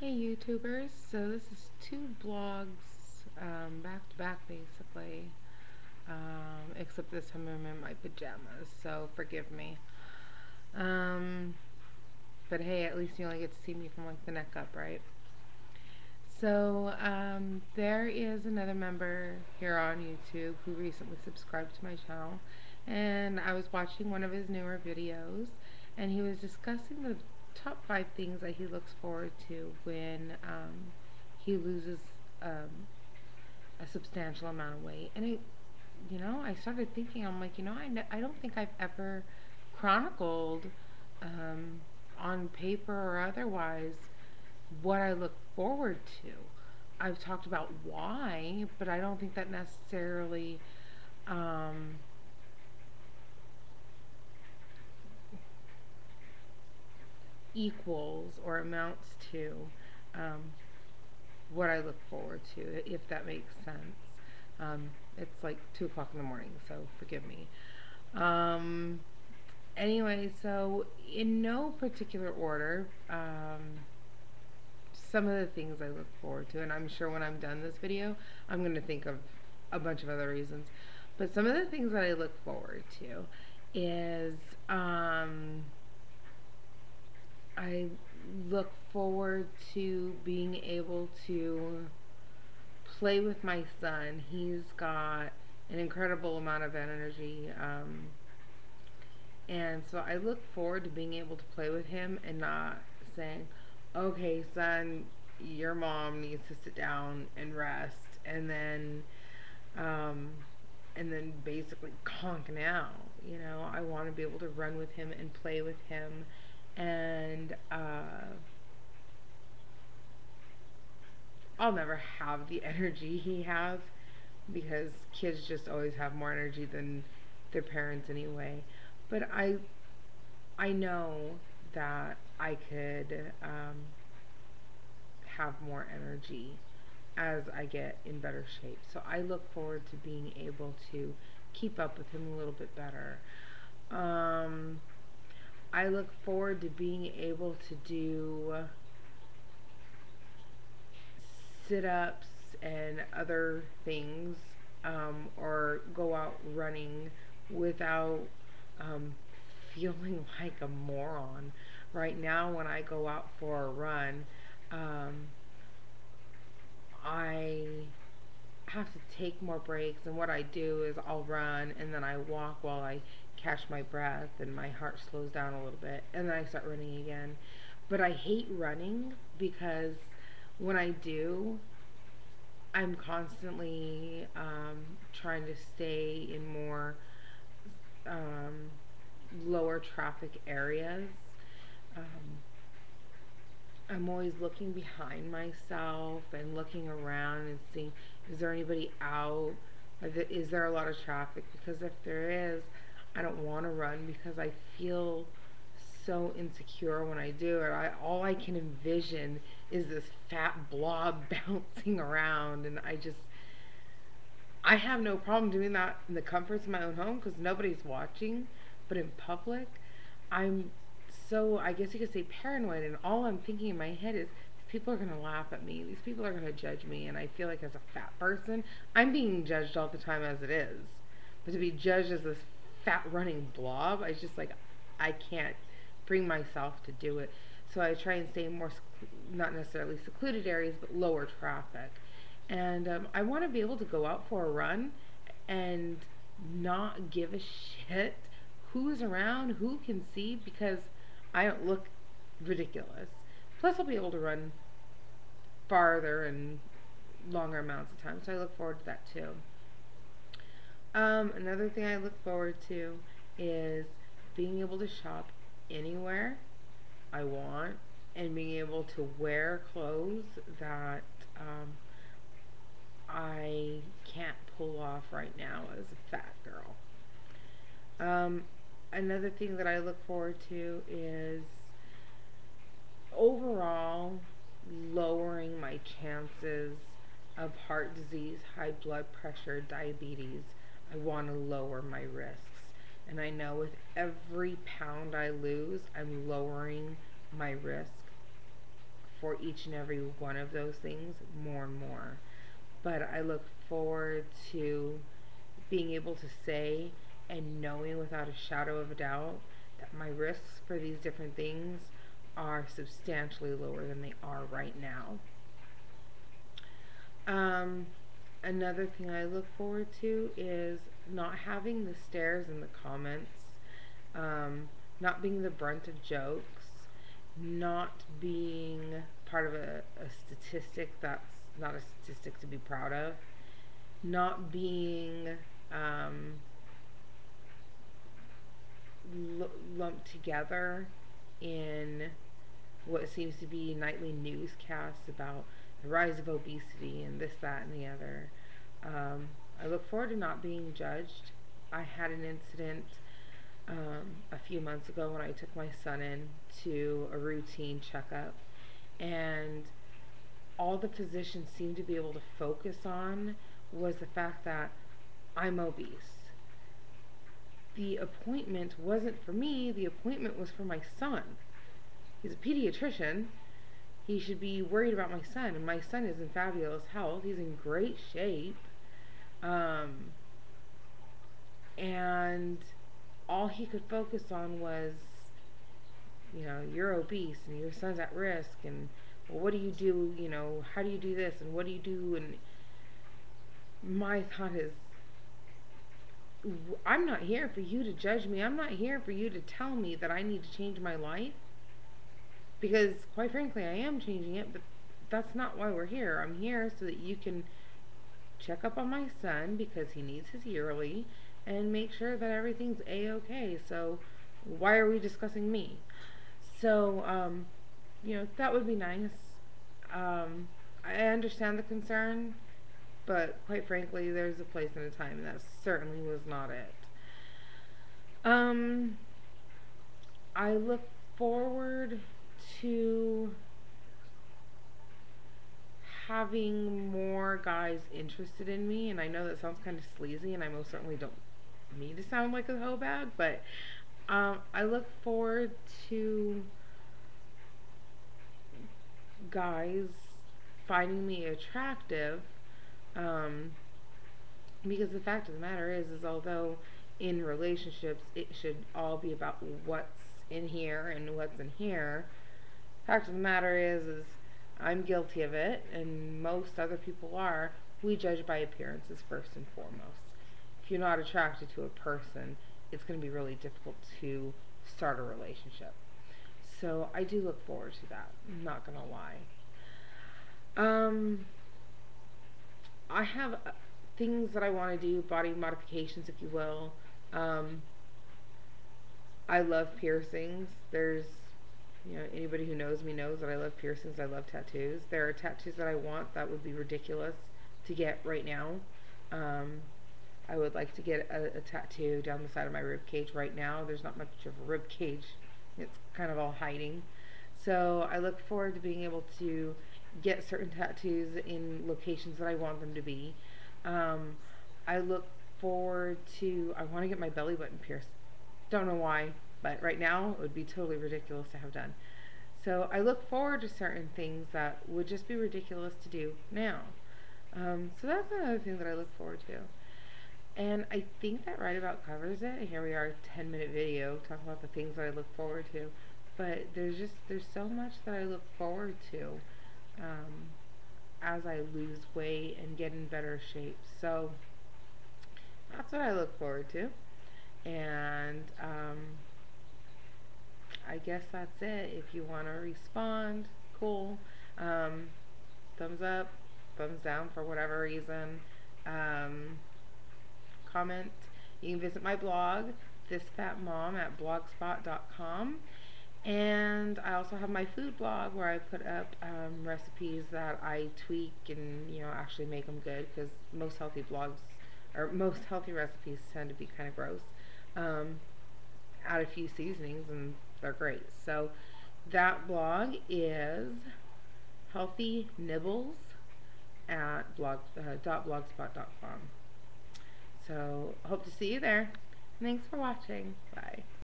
Hey YouTubers, so this is two blogs back to back basically, except this time I'm in my pajamas, so forgive me. Um, but hey, at least you only get to see me from like the neck up, right? So there is another member here on YouTube who recently subscribed to my channel, and I was watching one of his newer videos, and he was discussing the top 5 things that he looks forward to when he loses um, a substantial amount of weight. And I started thinking, I'm like, I don't think I've ever chronicled um, on paper or otherwise what I look forward to. I've talked about why, but I don't think that necessarily um, equals or amounts to um, what I look forward to, if that makes sense. It's like 2 o'clock in the morning, so forgive me. Um, anyway, so in no particular order, some of the things I look forward to, and I'm sure when I'm done this video, I'm going to think of a bunch of other reasons. But some of the things that I look forward to is I look forward to being able to play with my son. He's got an incredible amount of energy. And so I look forward to being able to play with him and not saying, okay, son, your mom needs to sit down and rest, um, and then basically conking out. I want to be able to run with him and play with him, and I'll never have the energy he has because kids just always have more energy than their parents anyway. But I know that I could have more energy as I get in better shape. So I look forward to being able to keep up with him a little bit better. Um, I look forward to being able to do sit-ups and other things, or go out running without um, feeling like a moron. Right now, when I go out for a run, um, I have to take more breaks, and what I do is I'll run and then I walk while I catch my breath, and my heart slows down a little bit, and then I start running again. But I hate running because when I do, I'm constantly trying to stay in more um, lower traffic areas. Um, I'm always looking behind myself and looking around and seeing, is there anybody out? Is there a lot of traffic? Because if there is, I don't want to run because I feel so insecure when I do it. All I can envision is this fat blob bouncing around, and I have no problem doing that in the comforts of my own home because nobody's watching. But in public, I'm so, I guess you could say, paranoid, and all I'm thinking in my head is these people are going to laugh at me. These people are going to judge me, and I feel like as a fat person, I'm being judged all the time as it is. But to be judged as this fat running blob, I can't bring myself to do it. So I try and stay in more, not necessarily secluded areas, but lower traffic. And I want to be able to go out for a run and not give a shit who's around, who can see, because I don't look ridiculous. Plus, I'll be able to run farther and longer amounts of time, so I look forward to that too. Another thing I look forward to is being able to shop anywhere I want and being able to wear clothes that I can't pull off right now as a fat girl. Another thing that I look forward to is overall lowering my chances of heart disease, high blood pressure, diabetes. I want to lower my risks. And I know with every pound I lose, I'm lowering my risk for each and every one of those things more and more. But I look forward to being able to say and knowing without a shadow of a doubt that my risks for these different things are substantially lower than they are right now. Um, Another thing I look forward to is not having the stares in the comments, not being the brunt of jokes, not being part of a statistic that's not a statistic to be proud of, not being um, lumped together in what seems to be nightly newscasts about the rise of obesity and this, that, and the other. I look forward to not being judged. I had an incident a few months ago when I took my son in to a routine checkup, and all the physicians seemed to be able to focus on was the fact that I'm obese. The appointment wasn't for me, the appointment was for my son. He's a pediatrician. He should be worried about my son, and my son is in fabulous health. He's in great shape. And all he could focus on was, you're obese and your son's at risk, and well, what do you do, how do you do this, and what do you do? And my thought is, I'm not here for you to judge me. I'm not here for you to tell me that I need to change my life, because quite frankly I am changing it, but that's not why we're here. I'm here so that you can check up on my son because he needs his yearly and make sure that everything's a-okay. So why are we discussing me? So that would be nice. I understand the concern, but quite frankly there's a place and a time, and that certainly was not it. I look forward to having more guys interested in me, and I know that sounds kind of sleazy, and I most certainly don't mean to sound like a hoe bag, but I look forward to guys finding me attractive, because the fact of the matter is although in relationships it should all be about what's in here and what's in here, fact of the matter is I'm guilty of it, and most other people are. We judge by appearances first and foremost. If you're not attracted to a person, it's going to be really difficult to start a relationship. So I do look forward to that, I'm not going to lie. I have things that I want to do, body modifications if you will. I love piercings. There's anybody who knows me knows that I love piercings. I love tattoos. There are tattoos that I want that would be ridiculous to get right now. I would like to get a tattoo down the side of my rib cage right now. There's not much of a rib cage. It's kind of all hiding. So I look forward to being able to get certain tattoos in locations that I want them to be. I look forward to, I want to get my belly button pierced. Don't know why, but right now it would be totally ridiculous to have done. So I look forward to certain things that would just be ridiculous to do now. So that's another thing that I look forward to. And I think that right about covers it. Here we are, 10-minute video talking about the things that I look forward to. But there's so much that I look forward to as I lose weight and get in better shape. So that's what I look forward to. And I guess that's it. If you want to respond, cool. Thumbs up, thumbs down for whatever reason. Comment. You can visit my blog, ThisFatMom, at blogspot.com. And I also have my food blog where I put up recipes that I tweak and actually make them good, because most healthy blogs or most healthy recipes tend to be kind of gross. Add a few seasonings and they're great. So that blog is Healthy Nibbles at blogspot.com. So hope to see you there. Thanks for watching. Bye.